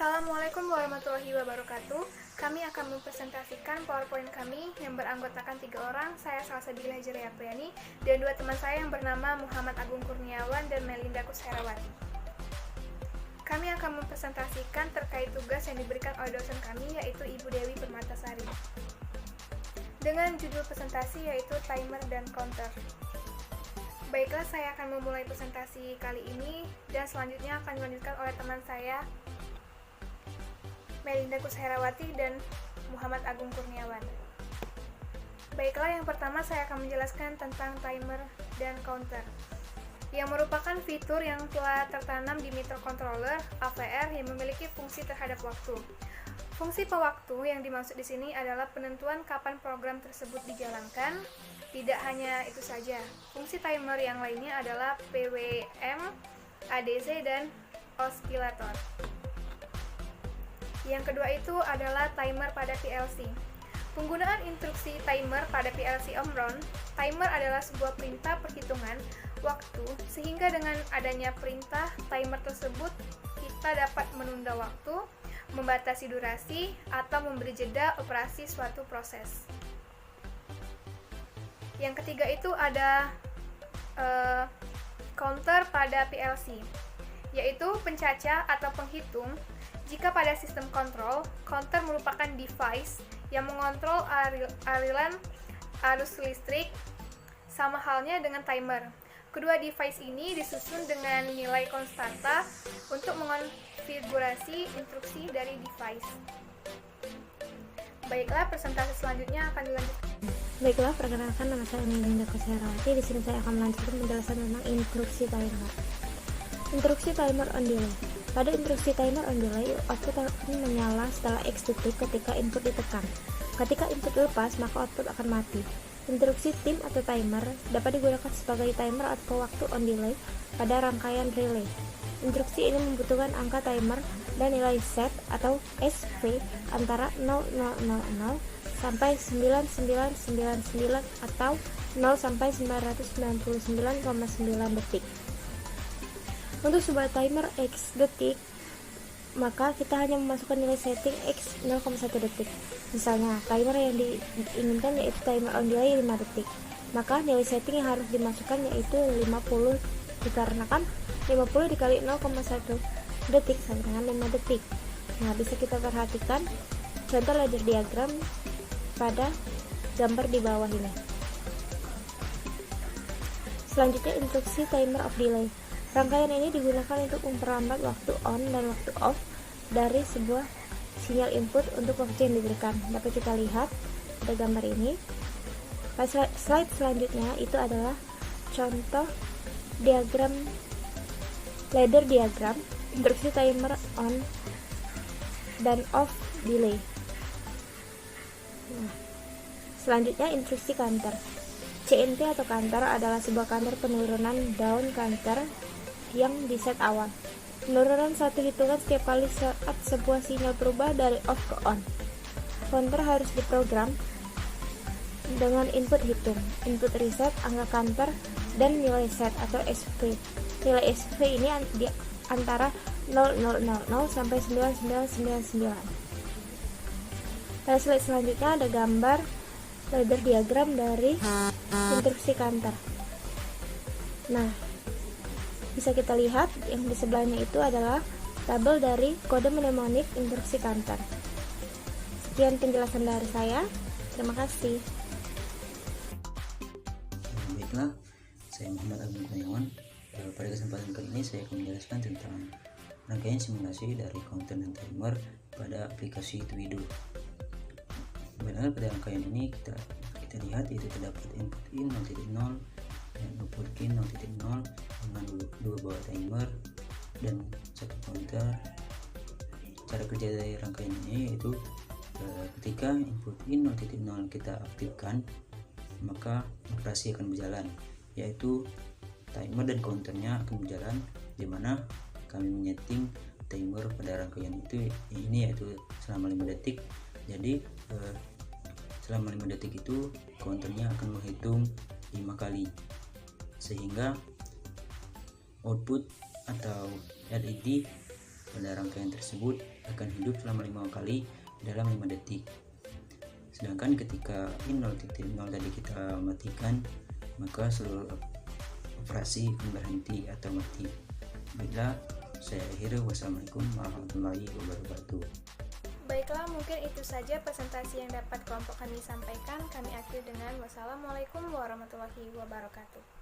Assalamualaikum warahmatullahi wabarakatuh. Kami akan mempresentasikan PowerPoint kami yang beranggotakan 3 orang. Saya Salsabila Jariapriani dan 2 teman saya yang bernama Muhammad Agung Kurniawan dan Melinda Kusherawati. Kami akan mempresentasikan terkait tugas yang diberikan oleh dosen kami, yaitu Ibu Dewi Permatasari, dengan judul presentasi yaitu Timer dan Counter. Baiklah, saya akan memulai presentasi kali ini dan selanjutnya akan dilanjutkan oleh teman saya Melinda Kusherawati dan Muhammad Agung Kurniawan. Baiklah, yang pertama saya akan menjelaskan tentang timer dan counter, yang merupakan fitur yang telah tertanam di microcontroller AVR yang memiliki fungsi terhadap waktu. Fungsi pewaktu yang dimaksud di sini adalah penentuan kapan program tersebut dijalankan. Tidak hanya itu saja, fungsi timer yang lainnya adalah PWM, ADC, dan oscillator. Yang kedua itu adalah timer pada PLC. Penggunaan instruksi timer pada PLC Omron. Timer adalah sebuah perintah perhitungan waktu, sehingga dengan adanya perintah timer tersebut kita dapat menunda waktu, membatasi durasi, atau memberi jeda operasi suatu proses. Yang ketiga itu ada counter pada PLC, yaitu pencacah atau penghitung. Jika pada sistem kontrol, counter merupakan device yang mengontrol aliran arus listrik, sama halnya dengan timer. Kedua device ini disusun dengan nilai konstanta untuk mengonfigurasi instruksi dari device. Baiklah, presentasi selanjutnya akan dilanjutkan. Baiklah, perkenalkan, nama saya Melinda Kusherawati. Di sini saya akan melanjutkan penjelasan tentang instruksi timer. Instruksi timer on delay. Pada instruksi timer on delay, output akan menyala setelah X detik ketika input ditekan. Ketika input lepas, maka output akan mati. Instruksi tim atau timer dapat digunakan sebagai timer atau waktu on delay pada rangkaian relay. Instruksi ini membutuhkan angka timer dan nilai set atau SV antara 0000 sampai 9999 atau 0 sampai 999,9 detik. Untuk sebuah timer X detik, maka kita hanya memasukkan nilai setting X 0,1 detik. Misalnya, timer yang diinginkan yaitu timer on delay 5 detik. Maka nilai setting yang harus dimasukkan yaitu 50, dikarenakan 50 dikali 0,1 detik sama dengan 5 detik. Nah, bisa kita perhatikan contoh ladder diagram pada gambar di bawah ini. Selanjutnya, instruksi timer of delay. Rangkaian ini digunakan untuk memperlambat waktu on dan waktu off dari sebuah sinyal input untuk waktu yang diberikan. Dapat kita lihat pada gambar ini. Slide selanjutnya itu adalah contoh diagram ladder diagram instruksi timer on dan off delay. Selanjutnya, instruksi counter. CNT atau counter adalah sebuah counter penurunan down counter yang diset awal. Penurunan satu hitungan setiap kali saat sebuah sinyal berubah dari off ke on. Counter harus diprogram dengan input hitung, input reset, angka counter, dan nilai set atau SV. Nilai SV ini di antara 0000 sampai 9999. Pada slide selanjutnya ada gambar ladder diagram dari instruksi counter. Nah, bisa kita lihat yang di sebelahnya itu adalah tabel dari kode mnemonik instruksi counter. Sekian penjelasan dari saya. Terima kasih. Baiklah, saya Muhammad Agung Kurniawan. Pada kesempatan kali ini saya akan menjelaskan tentang rangkaian simulasi dari counter dan timer pada aplikasi Twido. Benar, pada rangkaian ini kita lihat itu terdapat input in 0.0 dan output in 0.0 dengan dua buah timer dan satu counter. Cara kerja dari rangkaian ini yaitu ketika input in 0.0 kita aktifkan, maka operasi akan berjalan, yaitu timer dan counternya akan berjalan, di mana kami menyeting timer pada rangkaian ini yaitu selama 5 detik. Jadi selama 5 detik itu counternya akan menghitung 5 kali, sehingga output atau LED pada rangkaian tersebut akan hidup selama 5 kali dalam 5 detik. Sedangkan ketika in0.0 tadi kita matikan, maka seluruh operasi akan berhenti atau mati. Baiklah, saya akhiri. Wassalamualaikum warahmatullahi wabarakatuh. Baiklah, mungkin itu saja presentasi yang dapat kelompok kami sampaikan. Kami akhiri dengan wassalamualaikum warahmatullahi wabarakatuh.